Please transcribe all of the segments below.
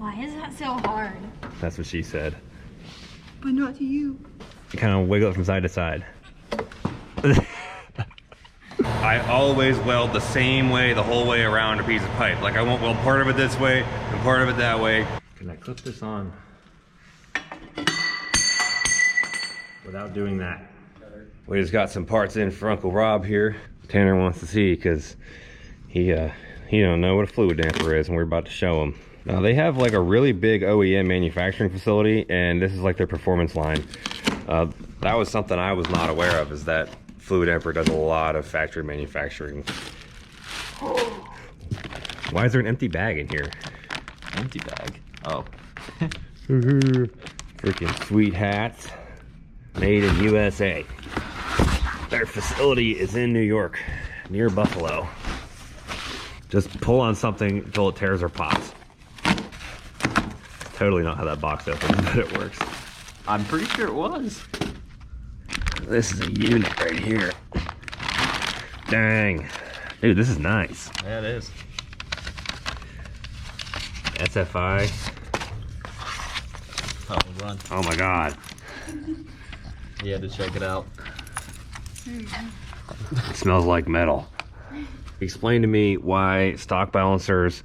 Why is that so hard? That's what she said. But not to you. You kind of wiggle it from side to side. I always weld the same way the whole way around a piece of pipe. Like I won't weld part of it this way and part of it that way. Can I clip this on without doing that? We just got some parts in for Uncle Rob here. Tanner wants to see because he don't know what a fluid damper is, and we're about to show him. Now they have like a really big OEM manufacturing facility, and this is like their performance line. That was something I was not aware of, is that Fluid Damper does a lot of factory manufacturing. Why is there an empty bag in here? Empty bag? Oh. Freaking sweet hats. Made in USA. Their facility is in New York, near Buffalo. Just pull on something until it tears or pops. Totally not how that box opens, but it works. I'm pretty sure it was. This is a unit right here. Dang. Dude, this is nice. Yeah, it is. SFI. Oh, run. Oh my God. You had to check it out. It smells like metal. Explain to me why stock balancers,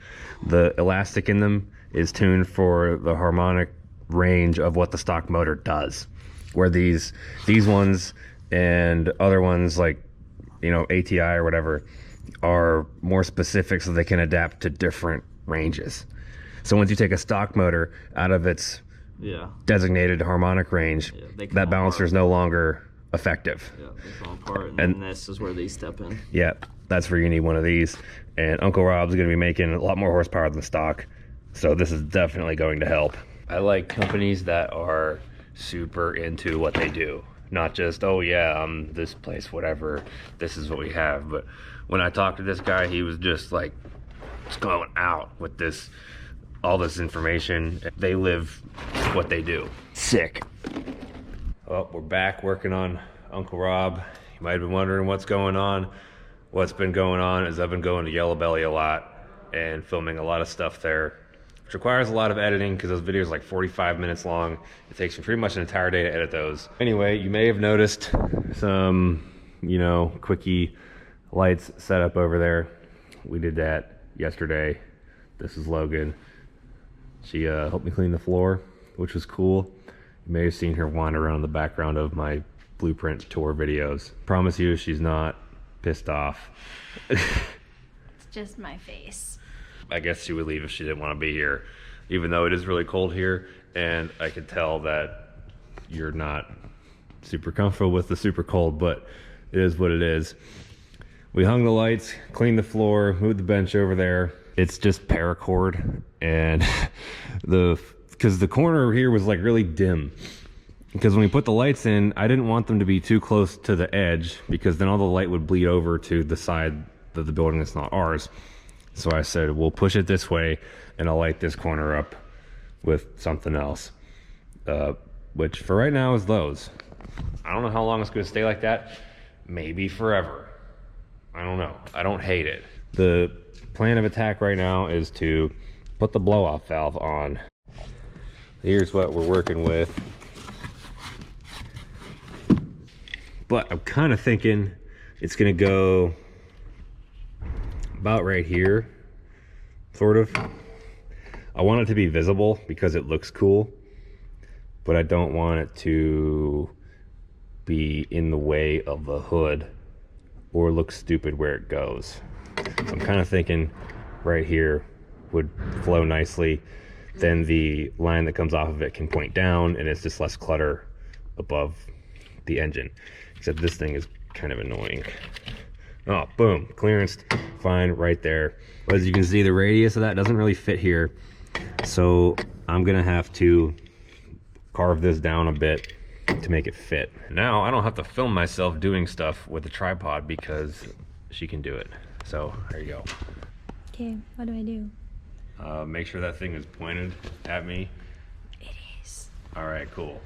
the elastic in them is tuned for the harmonic range of what the stock motor does. Where these ones and other ones like, you know, ATI or whatever are more specific so they can adapt to different ranges. So once you take a stock motor out of its designated harmonic range, that balancer is no longer effective. Yeah, they fall apart, and then this is where they step in. Yeah, that's where you need one of these. And Uncle Rob's going to be making a lot more horsepower than stock, so this is definitely going to help. I like companies that are super into what they do, not just, oh yeah, this place, whatever, this is what we have. But when I talked to this guy, he was just like, it's going out with this, all this information. They live what they do. Sick. Well, we're back working on Uncle Rob. You might have been wondering what's going on. What's been going on is I've been going to Yellow Belly a lot and filming a lot of stuff there, which requires a lot of editing because those videos are like 45 minutes long. It takes me pretty much an entire day to edit those. Anyway, you may have noticed some, you know, quickie lights set up over there. We did that yesterday. This is Logan. She helped me clean the floor, which was cool. You may have seen her wander around the background of my blueprint tour videos. Promise you she's not pissed off. It's just my face. I guess she would leave if she didn't want to be here, even though it is really cold here, and I could tell that you're not super comfortable with the super cold, but it is what it is. We hung the lights, cleaned the floor, moved the bench over there. It's just paracord, and because the corner here was like really dim. Because when we put the lights in, I didn't want them to be too close to the edge, because then all the light would bleed over to the side of the building that's not ours. So I said, we'll push it this way, and I'll light this corner up with something else. Which for right now is those. I don't know how long it's going to stay like that. Maybe forever. I don't know. I don't hate it. The plan of attack right now is to put the blow-off valve on. Here's what we're working with. But I'm kind of thinking it's going to go about right here, sort of. I want it to be visible because it looks cool, but I don't want it to be in the way of the hood or look stupid where it goes. So I'm kind of thinking right here would flow nicely. Then the line that comes off of it can point down, and it's just less clutter above the engine. Except this thing is kind of annoying. Oh, boom, clearance, fine, right there. But as you can see, the radius of that doesn't really fit here. So I'm gonna have to carve this down a bit to make it fit. Now I don't have to film myself doing stuff with the tripod because she can do it. So there you go. Okay, what do I do? Make sure that thing is pointed at me. It is. All right, cool.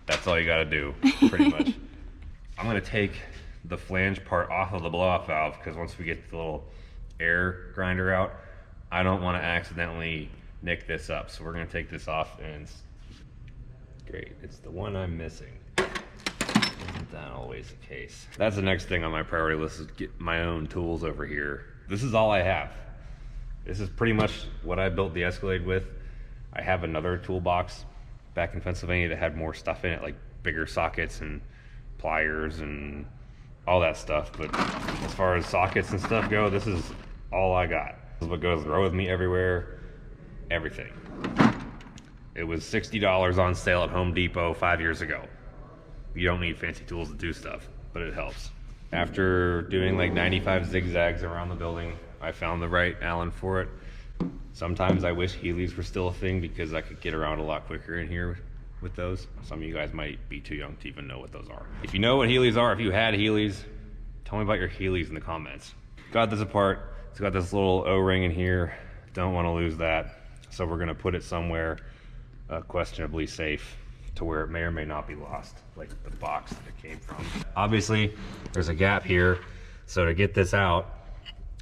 That's all you gotta do, pretty much. I'm gonna take the flange part off of the blow-off valve because once we get the little air grinder out, I don't want to accidentally nick this up. So we're gonna take this off, and it's great. It's the one I'm missing. Isn't that always the case? That's the next thing on my priority list, is get my own tools over here. This is all I have. This is pretty much what I built the Escalade with. I have another toolbox back in Pennsylvania that had more stuff in it, like bigger sockets and pliers and all that stuff. But as far as sockets and stuff go, this is all I got. This is what goes row with me everywhere, everything. It was $60 on sale at Home Depot 5 years ago. You don't need fancy tools to do stuff, but it helps. After doing like 95 zigzags around the building, I found the right Allen for it. Sometimes I wish Heelys were still a thing because I could get around a lot quicker in here with those. Some of you guys might be too young to even know what those are. If you know what Heelys are, if you had Heelys, tell me about your Heelys in the comments. Got this apart. It's got this little O-ring in here. Don't want to lose that. So we're gonna put it somewhere questionably safe to where it may or may not be lost, like the box that it came from. Obviously, there's a gap here. So to get this out,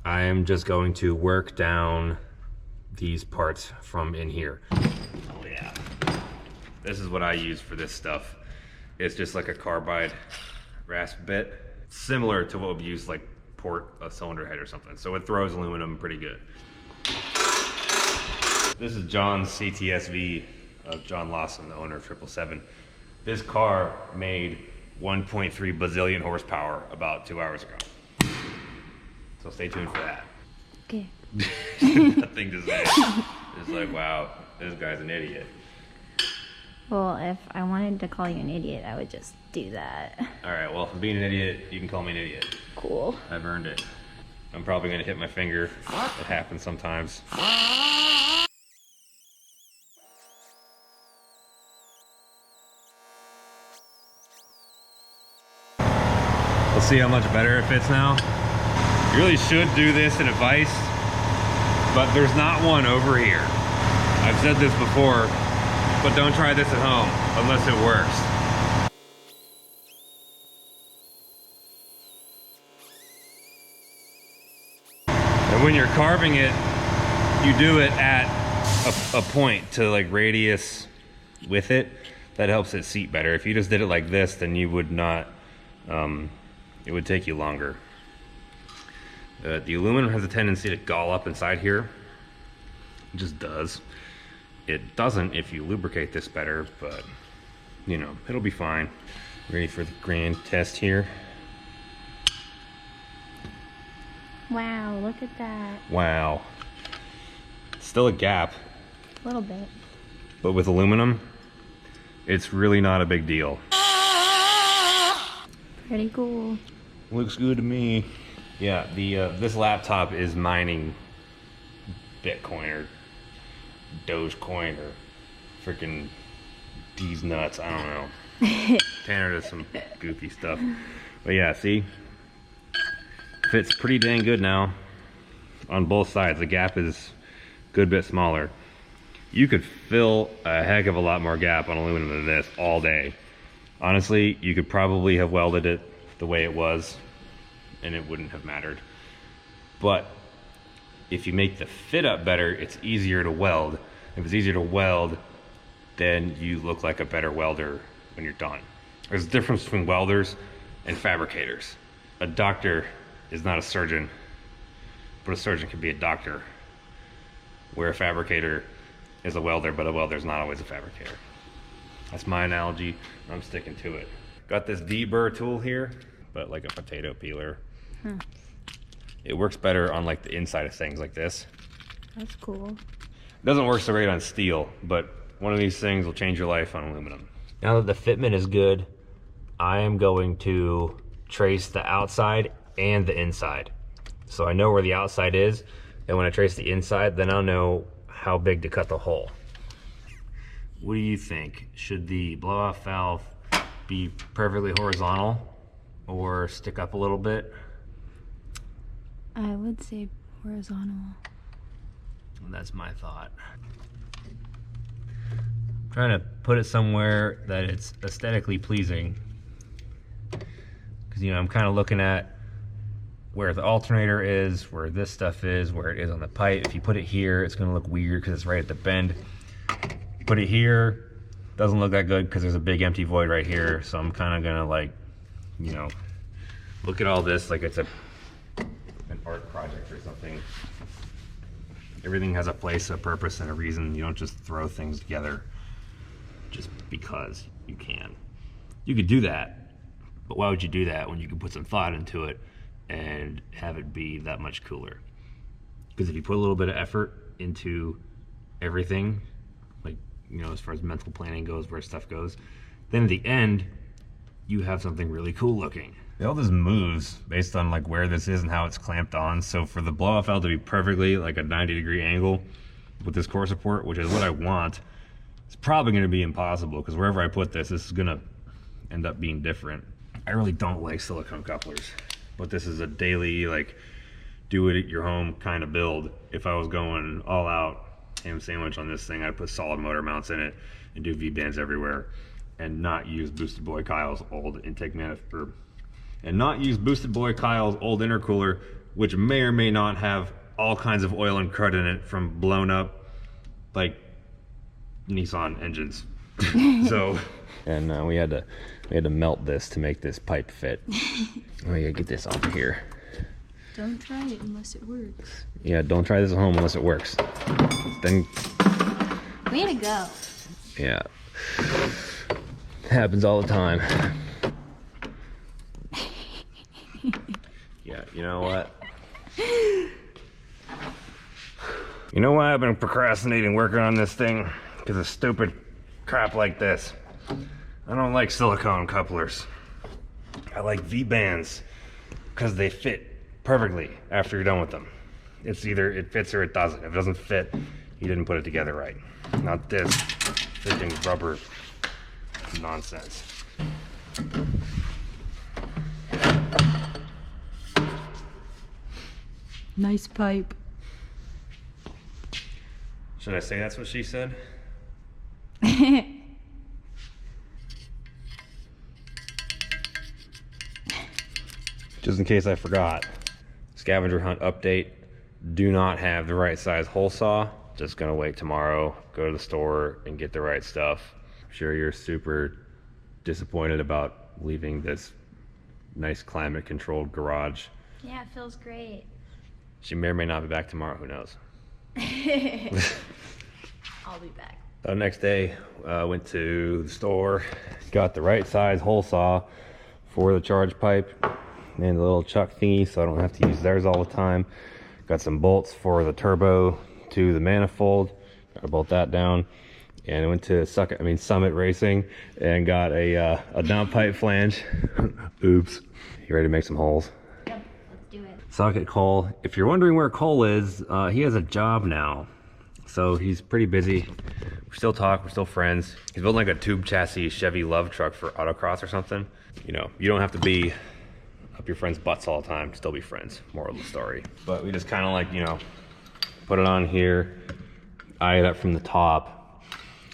I am just going to work down these parts from in here. Oh yeah. This is what I use for this stuff. It's just like a carbide rasp bit, similar to what would be used like port a cylinder head or something. So it throws aluminum pretty good. This is John's CTSV of John Lawson, the owner of 777. This car made 1.3 bazillion horsepower about 2 hours ago. So stay tuned for that. Okay. Nothing to say. It's like, wow, this guy's an idiot. Well, if I wanted to call you an idiot, I would just do that. All right, well, for being an idiot, you can call me an idiot. Cool. I've earned it. I'm probably gonna hit my finger. It happens sometimes. We'll see how much better it fits now. You really should do this in a vise, but there's not one over here. I've said this before, but don't try this at home unless it works. And when you're carving it, you do it at a point to like radius with it. That helps it seat better. If you just did it like this, then you would not, it would take you longer. The aluminum has a tendency to gall up inside here. It just does. It doesn't if you lubricate this better, but you know, it'll be fine. Ready for the grand test here. Wow, look at that. Wow. Still a gap. A little bit. But with aluminum, it's really not a big deal. Pretty cool. Looks good to me. Yeah, this laptop is mining Bitcoin or Dogecoin or freaking D's nuts. I don't know. Tanner does some goofy stuff. But yeah, see? Fits pretty dang good now on both sides. The gap is a good bit smaller. You could fill a heck of a lot more gap on aluminum than this all day. Honestly, you could probably have welded it the way it was and it wouldn't have mattered. But if you make the fit up better, it's easier to weld. If it's easier to weld, then you look like a better welder when you're done. There's a difference between welders and fabricators. A doctor is not a surgeon, but a surgeon can be a doctor. Where a fabricator is a welder, but a welder is not always a fabricator. That's my analogy, and I'm sticking to it. Got this D-burr tool here, but like a potato peeler. It works better on like the inside of things like this. That's cool. It doesn't work so great on steel, but one of these things will change your life on aluminum. Now that the fitment is good, I am going to trace the outside and the inside. So I know where the outside is, and when I trace the inside, then I'll know how big to cut the hole. What do you think? Should the blow-off valve be perfectly horizontal or stick up a little bit? I would say horizontal. That's my thought. I'm trying to put it somewhere that it's aesthetically pleasing. Because, you know, I'm kind of looking at where the alternator is, where this stuff is, where it is on the pipe. If you put it here, it's gonna look weird because it's right at the bend. Put it here, doesn't look that good because there's a big empty void right here. So I'm kind of gonna like, you know, look at all this like it's an art project or something. Everything has a place, a purpose, and a reason. You don't just throw things together just because you can. You could do that, but why would you do that when you can put some thought into it and have it be that much cooler? Because if you put a little bit of effort into everything, like, you know, as far as mental planning goes, where stuff goes, then at the end, you have something really cool looking. All this moves based on like where this is and how it's clamped on. So for the blow off valve to be perfectly like a 90-degree angle with this core support, which is what I want, it's probably gonna be impossible because wherever I put this, this is gonna end up being different. I really don't like silicone couplers, but this is a daily, like, do it at your home kind of build. If I was going all out ham sandwich on this thing, I'd put solid motor mounts in it and do V-bands everywhere and not use Boosted Boy Kyle's old intake manifold, and not use Boosted Boy Kyle's old intercooler, which may or may not have all kinds of oil and crud in it from blown up, like, Nissan engines. So, and we had to melt this to make this pipe fit. Oh, yeah, get this off of here. Don't try it unless it works. Yeah, don't try this at home unless it works. Then. Way to go. Yeah. Happens all the time. Yeah, you know what? You know why I've been procrastinating working on this thing? Because of stupid crap like this. I don't like silicone couplers. I like V-bands because they fit perfectly after you're done with them. It's either it fits or it doesn't. If it doesn't fit, you didn't put it together right. Not this fitting rubber nonsense. Nice pipe. Should I say that's what she said? Just in case I forgot. Scavenger hunt update. Do not have the right size hole saw. Just gonna wait tomorrow, go to the store and get the right stuff. I'm sure you're super disappointed about leaving this nice climate controlled garage. Yeah, it feels great. She may or may not be back tomorrow, who knows? I'll be back. The next day, went to the store, got the right size hole saw for the charge pipe and the little chuck thingy so I don't have to use theirs all the time. Got some bolts for the turbo to the manifold, got to bolt that down. And I went to Summit Racing and got a down pipe flange. Oops. You ready to make some holes? Yep, let's do it. Socket Cole. If you're wondering where Cole is, he has a job now. So he's pretty busy. We still talk, we're still friends. He's building like a tube chassis Chevy Love truck for autocross or something. You know, you don't have to be up your friends' butts all the time to still be friends, moral of the story. But we just kind of like, you know, put it on here, eye it up from the top.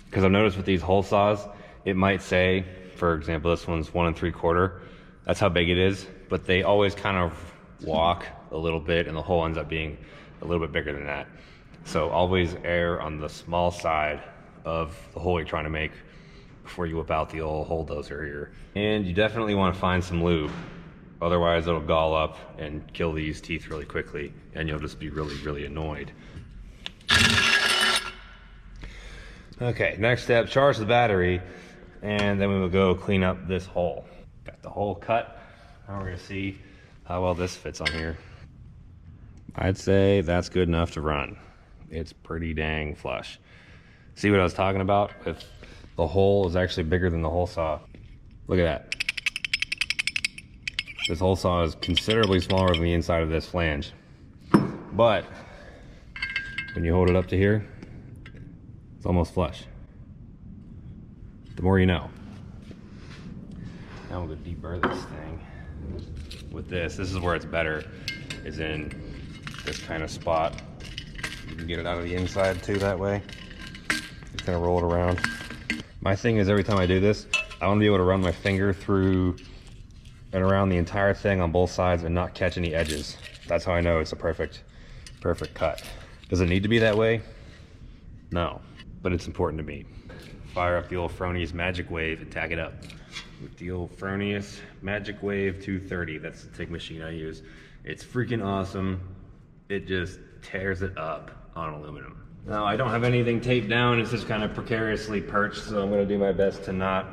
Because I've noticed with these hole saws, it might say, for example, this one's 1 3/4. That's how big it is, but they always kind of walk a little bit and the hole ends up being a little bit bigger than that. So always err on the small side of the hole you're trying to make before you whip out the old hole dozer here. And you definitely want to find some lube. Otherwise it'll gall up and kill these teeth really quickly and you'll just be really, really annoyed. Okay, next step, charge the battery and then we will go clean up this hole. Got the hole cut. Now we're gonna see how well this fits on here. I'd say that's good enough to run. It's pretty dang flush. See what I was talking about? If the hole is actually bigger than the hole saw. Look at that. This hole saw is considerably smaller than the inside of this flange. But when you hold it up to here, it's almost flush. The more you know. Now we'll go deburr this thing. With this is where it's better, is in this kind of spot. You can get it out of the inside too that way. Just kind of roll it around. My thing is every time I do this, I want to be able to run my finger through and around the entire thing on both sides and not catch any edges. That's how I know it's a perfect cut. Does it need to be that way? No, but it's important to me. Fire up the old Fronius Magic Wave and tack it up with the old Fronius Magic Wave 230. That's the TIG machine I use. It's freaking awesome. It just tears it up on aluminum. Now I don't have anything taped down. It's just kind of precariously perched, so I'm gonna do my best to not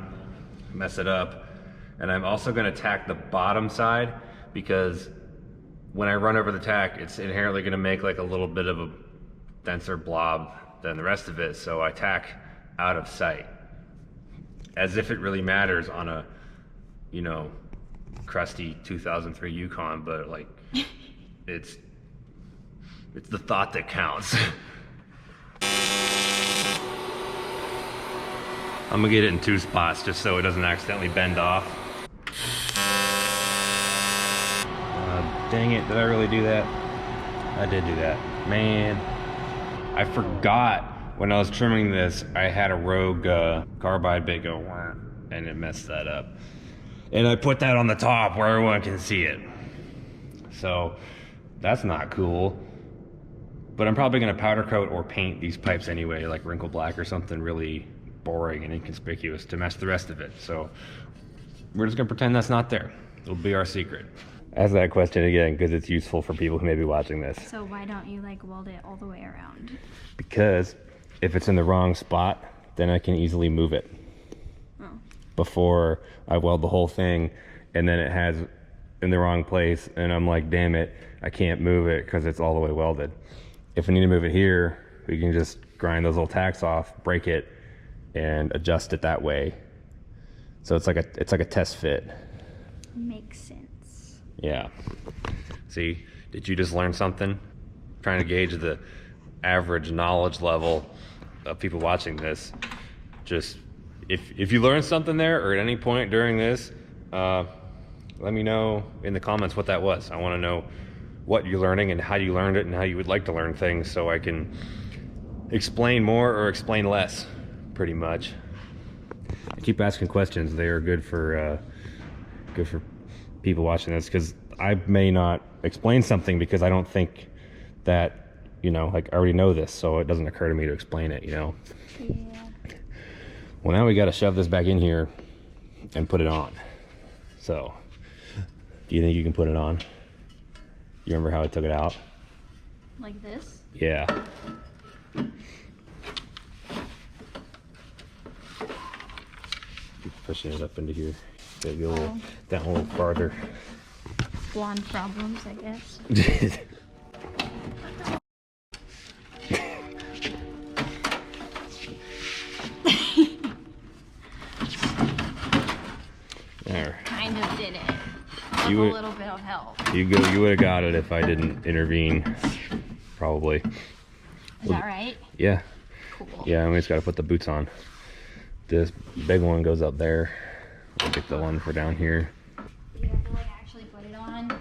mess it up. And I'm also gonna tack the bottom side, because when I run over the tack, it's inherently gonna make like a little bit of a denser blob than the rest of it. So I tack out of sight, as if it really matters on a, you know, crusty 2003 Yukon, but like, it's the thought that counts. I'm gonna get it in 2 spots just so it doesn't accidentally bend off. Dang it, did I really do that? I did do that. Man, I forgot when I was trimming this, I had a rogue carbide bit go wah, and it messed that up. And I put that on the top where everyone can see it. So that's not cool. But I'm probably gonna powder coat or paint these pipes anyway, like wrinkle black or something really boring and inconspicuous to mess the rest of it. So we're just gonna pretend that's not there. It'll be our secret. Ask that question again, because it's useful for people who may be watching this. So why don't you like weld it all the way around? Because if it's in the wrong spot, then I can easily move it. Oh. Before I weld the whole thing, and then it has in the wrong place, and I'm like, damn it, I can't move it because it's all the way welded. If I need to move it here, we can just grind those little tacks off, break it, and adjust it that way. So it's like a test fit. Makes sense. Yeah. See, did you just learn something? Trying to gauge the average knowledge level of people watching this. Just if you learned something there or at any point during this, let me know in the comments what that was. I want to know what you're learning and how you learned it and how you would like to learn things, so I can explain more or explain less, pretty much. I keep asking questions. They are good for people watching this, because I may not explain something because I don't think that, you know, like I already know this, so it doesn't occur to me to explain it, you know. Yeah. Well, now we got to shove this back in here and put it on. So do you think you can put it on? You remember how I took it out? Like this? Yeah. Keep pushing it up into here. Maybe a little, down a little farther. Blonde problems, I guess. There. Kind of did it. With a little bit of help. You would have got it if I didn't intervene. Probably. Is that right? Yeah. Cool. Yeah, we just got to put the boots on. This big one goes up there. We'll get the one for down here. Do you have to like actually put it on?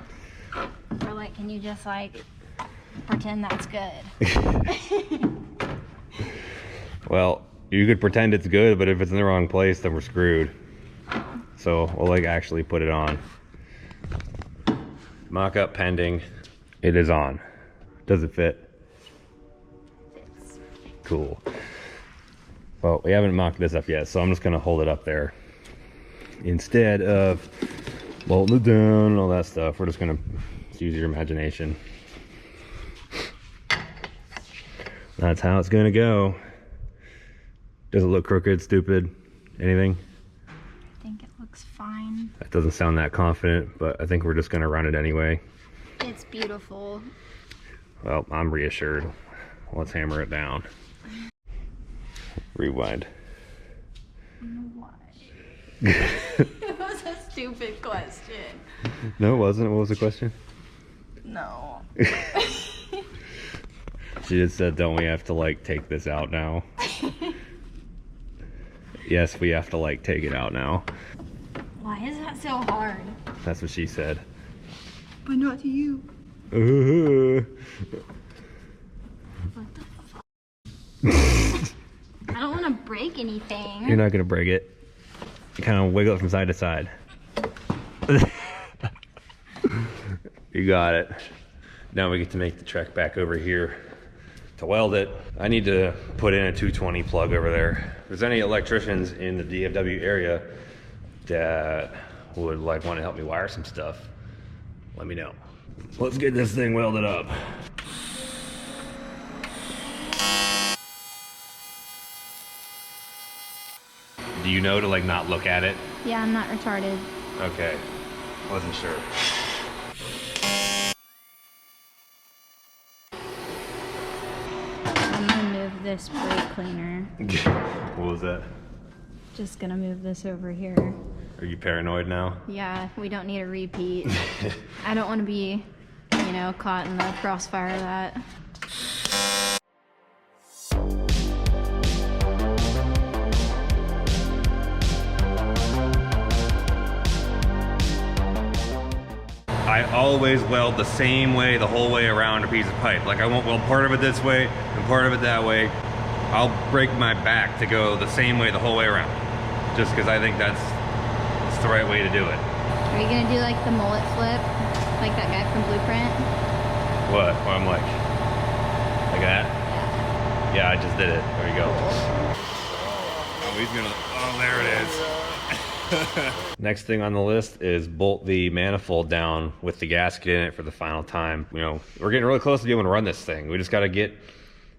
Or like, can you just like pretend that's good? Well, you could pretend it's good, but if it's in the wrong place, then we're screwed. So we'll like actually put it on. Mock-up pending. It is on. Does it fit? Fits. Cool. Well, we haven't mocked this up yet, so I'm just gonna hold it up there. Instead of bolting it down and all that stuff, we're just gonna use your imagination. That's how it's gonna go. Does it look crooked, stupid, anything? I think it looks fine. That doesn't sound that confident, but I think we're just gonna run it anyway. It's beautiful. Well, I'm reassured. Let's hammer it down. Rewind. Why? It was a stupid question. No, it wasn't. What was the question? No. She just said, don't we have to like take this out now? Yes, we have to like take it out now. Why is that so hard? That's what she said. But not to you. What the fuck? I don't want to break anything. You're not gonna break it. You kind of wiggle it from side to side. You got it. Now we get to make the trek back over here to weld it. I need to put in a 220 plug over there. If there's any electricians in the DFW area that would like want to help me wire some stuff, let me know. Let's get this thing welded up. Do you know to like not look at it? Yeah, I'm not retarded. Okay, wasn't sure. I'm gonna move this brake cleaner. What was that? Just gonna move this over here. Are you paranoid now? Yeah, we don't need a repeat. I don't want to be, you know, caught in the crossfire of that. I always weld the same way the whole way around a piece of pipe. Like I won't weld part of it this way and part of it that way. I'll break my back to go the same way the whole way around. Just because I think that's the right way to do it. Are you gonna do like the mullet flip? Like that guy from Blueprint? What? Well, I'm like that? Yeah, I just did it. There you go. Oh, he's gonna, oh, there it is. Next thing on the list is bolt the manifold down with the gasket in it for the final time. You know, we're getting really close to being able to run this thing. We just got to get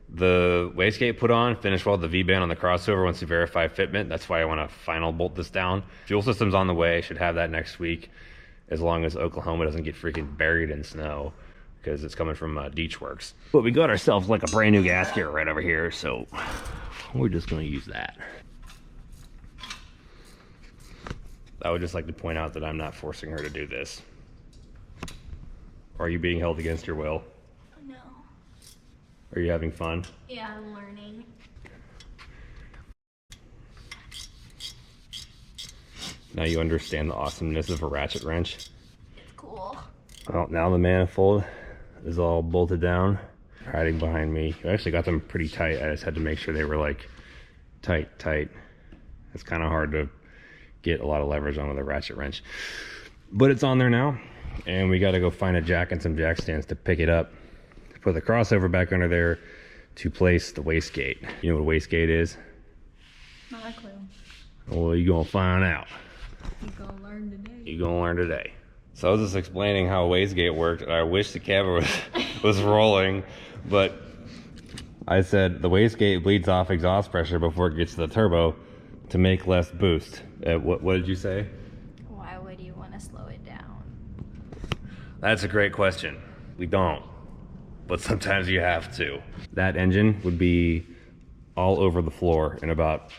the wastegate put on, finish weld the V-band on the crossover once we verify fitment. That's why I want to final bolt this down. Fuel system's on the way. Should have that next week, as long as Oklahoma doesn't get freaking buried in snow, because it's coming from Deech Works. But we got ourselves like a brand new gasket right over here, so we're just going to use that. I would just like to point out that I'm not forcing her to do this. Are you being held against your will? No. Are you having fun? Yeah, I'm learning. Now you understand the awesomeness of a ratchet wrench? It's cool. Well, now the manifold is all bolted down, hiding behind me. I actually got them pretty tight. I just had to make sure they were like tight. It's kind of hard to get a lot of leverage on with a ratchet wrench, but it's on there now, and we got to go find a jack and some jack stands to pick it up, put the crossover back under there to place the wastegate. You know what a wastegate is? Not a clue. Well, you're gonna find out. You're gonna learn today. You're gonna learn today. So I was just explaining how a wastegate worked, and I wish the camera was rolling, but I said the wastegate bleeds off exhaust pressure before it gets to the turbo to make less boost. What did you say? Why would you want to slow it down? That's a great question. We don't, but sometimes you have to. That engine would be all over the floor in about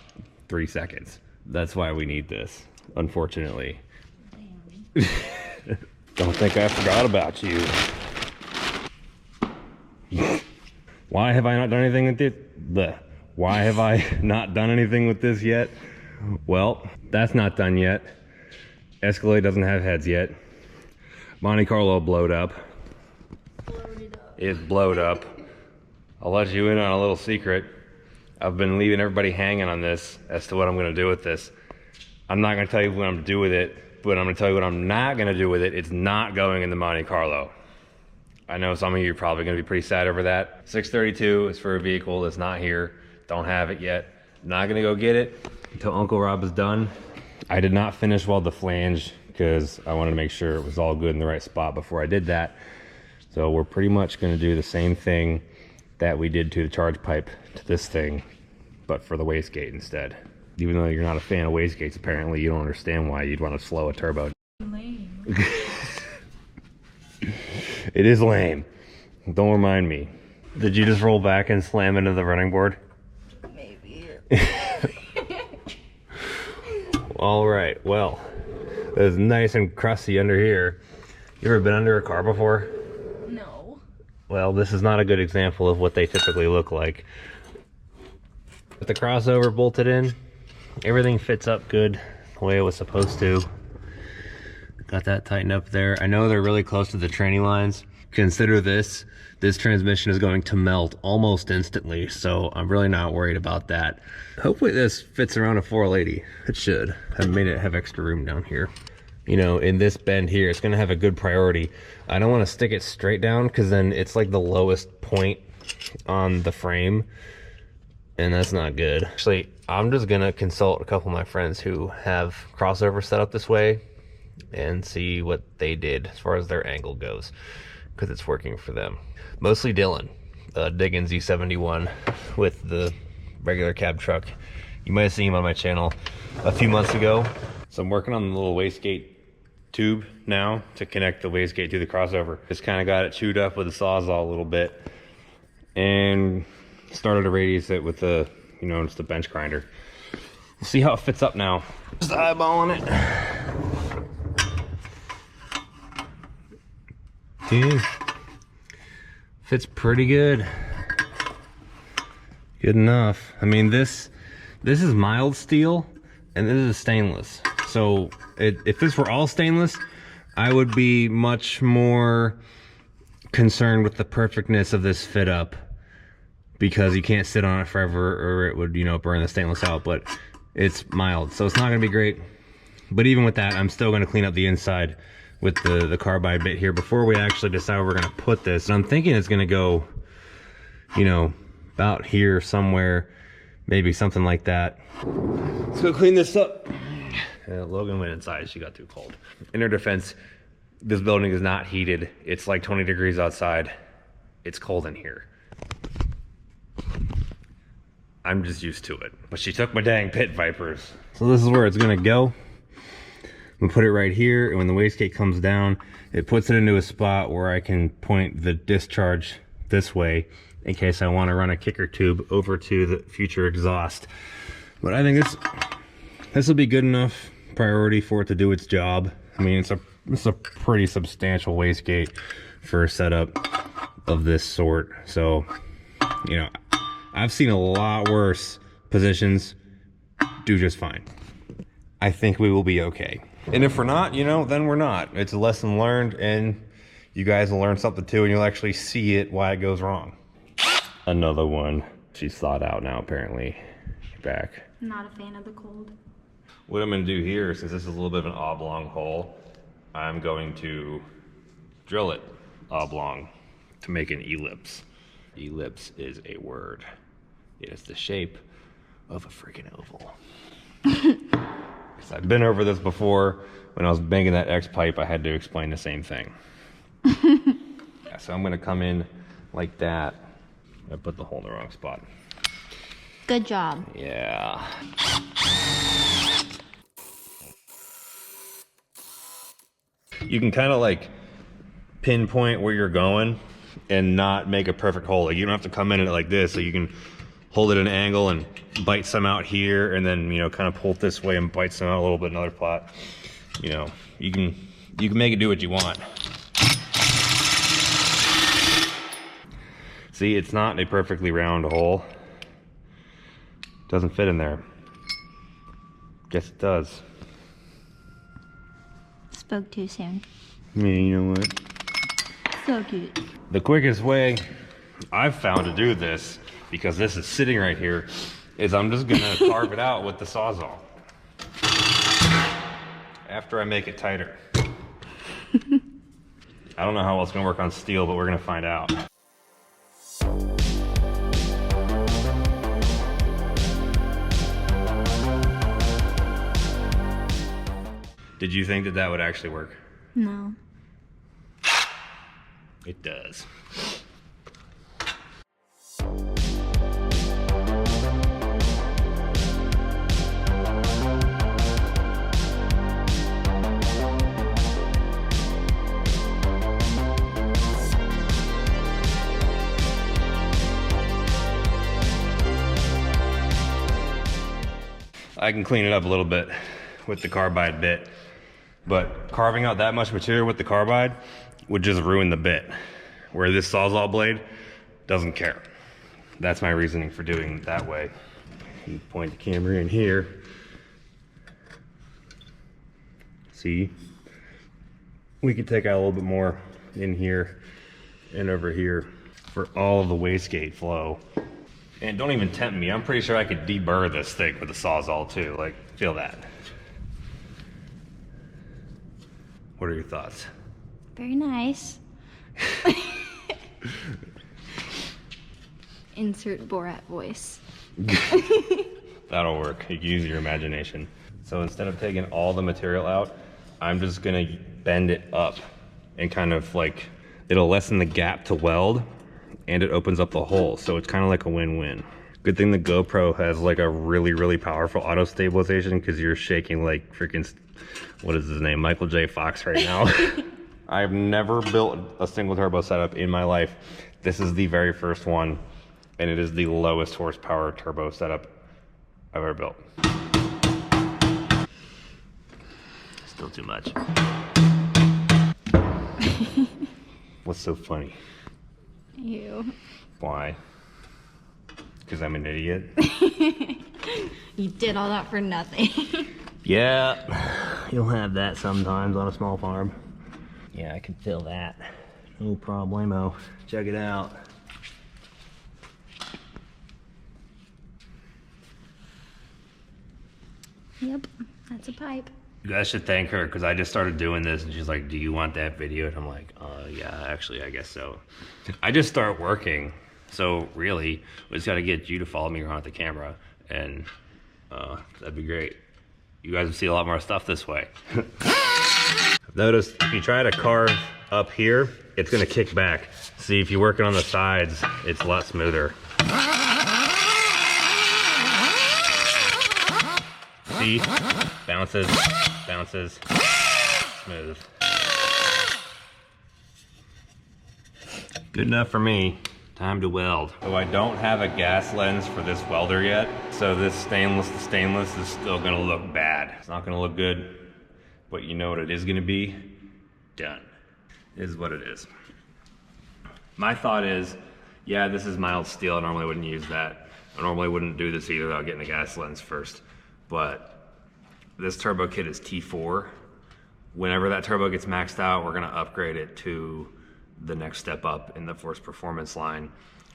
3 seconds. That's why we need this, unfortunately. Don't think I forgot about you. Why have I not done anything with it? Why have I not done anything with this yet? Well, that's not done yet. Escalade doesn't have heads yet. Monte Carlo blowed up. It's blowed up. I'll let you in on a little secret. I've been leaving everybody hanging on this as to what I'm going to do with this. I'm not going to tell you what I'm going to do with it, but I'm going to tell you what I'm not going to do with it. It's not going in the Monte Carlo. I know some of you are probably going to be pretty sad over that. 632 is for a vehicle that's not here. Don't have it yet. Not gonna go get it until Uncle Rob is done. I did not finish weld the flange because I wanted to make sure it was all good in the right spot before I did that. So we're pretty much gonna do the same thing that we did to the charge pipe to this thing, but for the wastegate instead. Even though you're not a fan of wastegates, apparently you don't understand why you'd want to slow a turbo. Lame. It is lame. Don't remind me. Did you just roll back and slam into the running board? All right, well, it's nice and crusty under here. You ever been under a car before? No. Well, this is not a good example of what they typically look like. With the crossover bolted in, everything fits up good the way it was supposed to. Got that tightened up there. I know they're really close to the tranny lines. Consider this transmission is going to melt almost instantly, so I'm really not worried about that. Hopefully this fits around a 480. It should. I've made it have extra room down here. you know, in this bend here, it's gonna have a good priority. I don't wanna stick it straight down because then it's like the lowest point on the frame, and that's not good. Actually, I'm just gonna consult a couple of my friends who have crossover set up this way and see what they did as far as their angle goes, because it's working for them. Mostly Dylan, digging Z71 with the regular cab truck. You might have seen him on my channel a few months ago. So I'm working on the little wastegate tube now to connect the wastegate to the crossover. Just kind of got it chewed up with a Sawzall a little bit and started to radius it with the, you know, just a bench grinder. We'll see how it fits up now. Just eyeballing it. Dude, fits pretty good. Good enough. I mean, this is mild steel and this is stainless. So if this were all stainless, I would be much more concerned with the perfectness of this fit up, because you can't sit on it forever or it would, you know, burn the stainless out. But it's mild, so it's not gonna be great. But even with that, I'm still gonna clean up the inside with the carbide bit here before we actually decide where we're gonna put this. And I'm thinking it's gonna go, you know, about here somewhere, maybe something like that. Let's go clean this up. Logan went inside, she got too cold. In her defense, this building is not heated. It's like 20 degrees outside. It's cold in here. I'm just used to it. But she took my dang pit vipers. So this is where it's gonna go. I'm gonna put it right here, and when the wastegate comes down, it puts it into a spot where I can point the discharge this way in case I want to run a kicker tube over to the future exhaust. But I think this will be good enough priority for it to do its job. I mean, it's a pretty substantial wastegate for a setup of this sort. So, you know, I've seen a lot worse positions do just fine. I think we will be okay. And if we're not, you know, then we're not. It's a lesson learned, and you guys will learn something too, and you'll actually see it why it goes wrong. Another one. She's thawed out now, apparently. Back. Not a fan of the cold. What I'm gonna do here, since this is a little bit of an oblong hole, I'm going to drill it oblong to make an ellipse. Ellipse is a word. It is the shape of a freaking oval. I've been over this before. When I was banging that X pipe, I had to explain the same thing. Yeah, so I'm gonna come in like that. I put the hole in the wrong spot. Good job. Yeah. You can kind of like pinpoint where you're going and not make a perfect hole. Like, you don't have to come in it like this, so you can hold it at an angle and bite some out here, and then, you know, kind of pull it this way and bite some out a little bit in another plot. You know, you can make it do what you want. See, it's not a perfectly round hole. Doesn't fit in there. Guess it does. Spoke too soon. I mean, you know what? So cute. The quickest way I've found to do this, because this is sitting right here, is I'm just gonna carve it out with the Sawzall after I make it tighter. I don't know how well it's gonna work on steel, but we're gonna find out. Did you think that that would actually work? No. It does. I can clean it up a little bit with the carbide bit, but carving out that much material with the carbide would just ruin the bit, where this Sawzall blade doesn't care. That's my reasoning for doing it that way. You point the camera in here. See? We could take out a little bit more in here and over here for all of the wastegate flow. And don't even tempt me. I'm pretty sure I could deburr this thing with a Sawzall too. Like, feel that. What are your thoughts? Very nice. Insert Borat voice. That'll work. You can use your imagination. So instead of taking all the material out, I'm just gonna bend it up and kind of like, it'll lessen the gap to weld and it opens up the hole. So it's kind of like a win-win. Good thing the GoPro has like a really, really powerful auto stabilization because you're shaking like freaking, what is his name? Michael J. Fox right now. I've never built a single turbo setup in my life. This is the very first one, and it is the lowest horsepower turbo setup I've ever built. Still too much. What's so funny? You. Why? Because I'm an idiot? You did all that for nothing. Yeah, you'll have that sometimes on a small farm. Yeah, I can feel that. No problemo. Check it out. Yep, that's a pipe. You guys should thank her because I just started doing this and she's like, do you want that video? And I'm like, yeah, actually, I guess so. I just start working. So really, we just got to get you to follow me around with the camera and that'd be great. You guys will see a lot more stuff this way. I've noticed if you try to carve up here, it's gonna kick back. See, if you're working on the sides, it's a lot smoother. See, bounces, bounces, smooth. Good enough for me. Time to weld. So I don't have a gas lens for this welder yet. So this stainless to stainless is still gonna look bad. It's not gonna look good, but you know what it is gonna be? Done. This is what it is. My thought is, yeah, this is mild steel. I normally wouldn't use that. I normally wouldn't do this either without getting a gas lens first. But this turbo kit is T4. Whenever that turbo gets maxed out, we're gonna upgrade it to the next step up in the Force Performance line,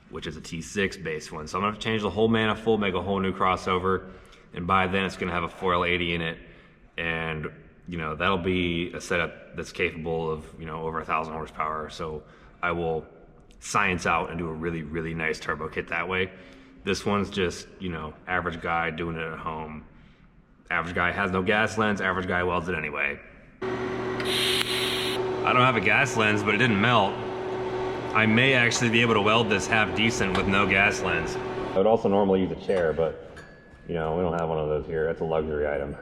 which is a T6 base one. So I'm gonna change the whole manifold, make a whole new crossover, and by then it's gonna have a 4L80 in it, and you know, that'll be a setup that's capable of, you know, over 1,000 horsepower. So I will science out and do a really, really nice turbo kit that way. This one's just, you know, average guy doing it at home. Average guy has no gas lens, average guy welds it anyway. I don't have a gas lens, but it didn't melt. I may actually be able to weld this half decent with no gas lens. I would also normally use a chair, but you know, we don't have one of those here. That's a luxury item.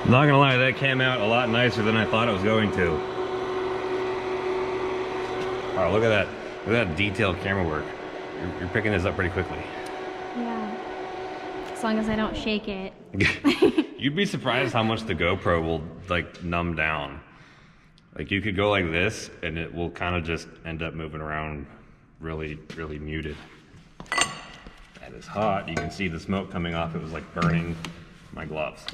I'm not gonna lie, that came out a lot nicer than I thought it was going to. Wow, look at that. Look at that detailed camera work. You're picking this up pretty quickly. Yeah. As long as I don't shake it. You'd be surprised how much the GoPro will like numb down. Like you could go like this and it will kind of just end up moving around really, really muted. That is hot. You can see the smoke coming off. It was like burning my gloves.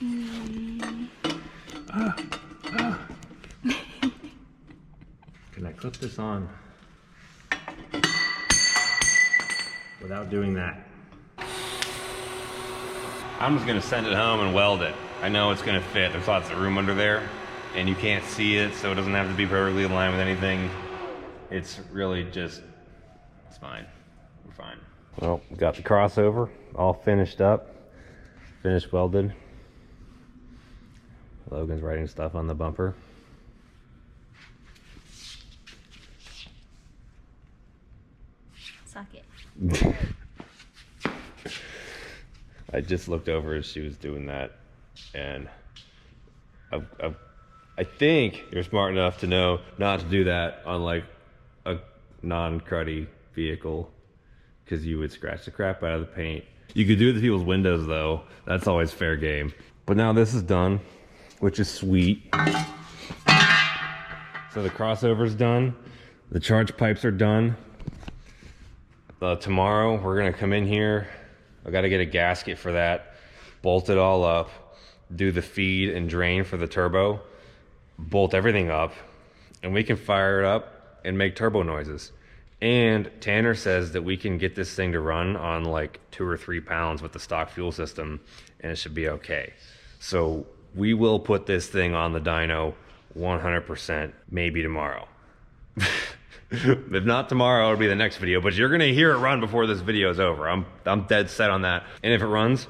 Can I clip this on without doing that? I'm just gonna send it home and weld it. I know it's gonna fit. There's lots of room under there and you can't see it, so it doesn't have to be perfectly in line with anything. It's really just, it's fine. We're fine. Well, got the crossover all finished up, finished welded. Logan's writing stuff on the bumper. Suck it. I just looked over as she was doing that, and I think you're smart enough to know not to do that on like a non-cruddy vehicle, because you would scratch the crap out of the paint. You could do it to people's windows though. That's always fair game. But now this is done, which is sweet. So the crossover's done. The charge pipes are done. Tomorrow we're gonna come in here I got to get a gasket for that, bolt it all up, do the feed and drain for the turbo, bolt everything up, and we can fire it up and make turbo noises. And Tanner says that we can get this thing to run on like 2 or 3 pounds with the stock fuel system, and it should be okay. So we will put this thing on the dyno 100%, maybe tomorrow. If not tomorrow, it'll be the next video, but you're gonna hear it run before this video is over. I'm dead set on that. And if it runs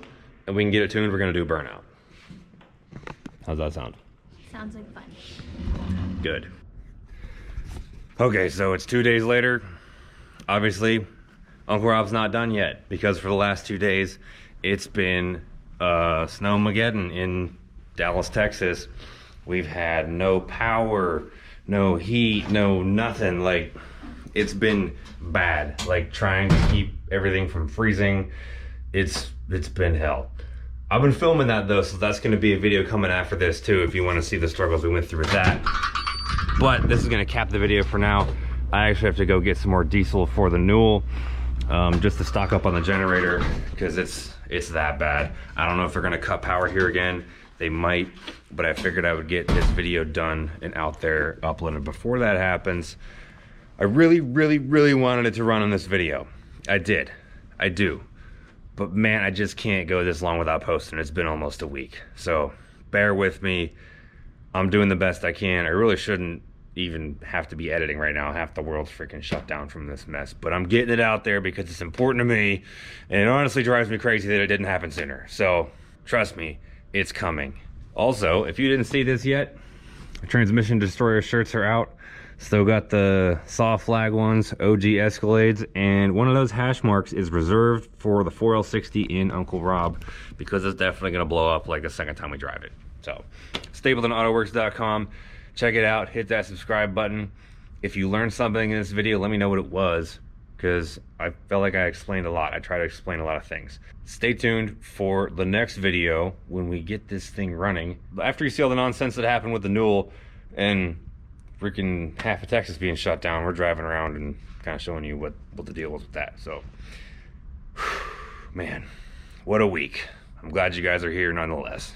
and we can get it tuned, we're gonna do burnout. How's that sound? Sounds like fun. Good. Okay, so it's 2 days later. Obviously, Uncle Rob's not done yet because for the last 2 days, it's been snowmageddon in Dallas, Texas. We've had no power, no heat, no nothing. Like, it's been bad. Like, trying to keep everything from freezing, it's been hell. I've been filming that though, so that's gonna be a video coming after this too, if you wanna see the struggles we went through with that. But this is gonna cap the video for now. I actually have to go get some more diesel for the Newell, just to stock up on the generator, because it's that bad. I don't know if they're gonna cut power here again. They might, but I figured I would get this video done and out there uploaded before that happens. I really, really, really wanted it to run on this video. I do. But man, I just can't go this long without posting. It's been almost a week. So bear with me. I'm doing the best I can. I really shouldn't even have to be editing right now. Half the world's freaking shut down from this mess. But I'm getting it out there because it's important to me. And it honestly drives me crazy that it didn't happen sooner. So trust me, it's coming. Also, if you didn't see this yet, the transmission destroyer shirts are out. Still got the saw flag ones, OG Escalades, and one of those hash marks is reserved for the 4L60 in Uncle Rob because it's definitely gonna blow up like the second time we drive it. So, StapletonAutoworks.com, check it out, hit that subscribe button. If you learned something in this video, let me know what it was, because I felt like I explained a lot. I try to explain a lot of things. Stay tuned for the next video when we get this thing running. After you see all the nonsense that happened with the Newell and freaking half of Texas being shut down, we're driving around and kind of showing you what the deal was with that. So, man, what a week. I'm glad you guys are here nonetheless.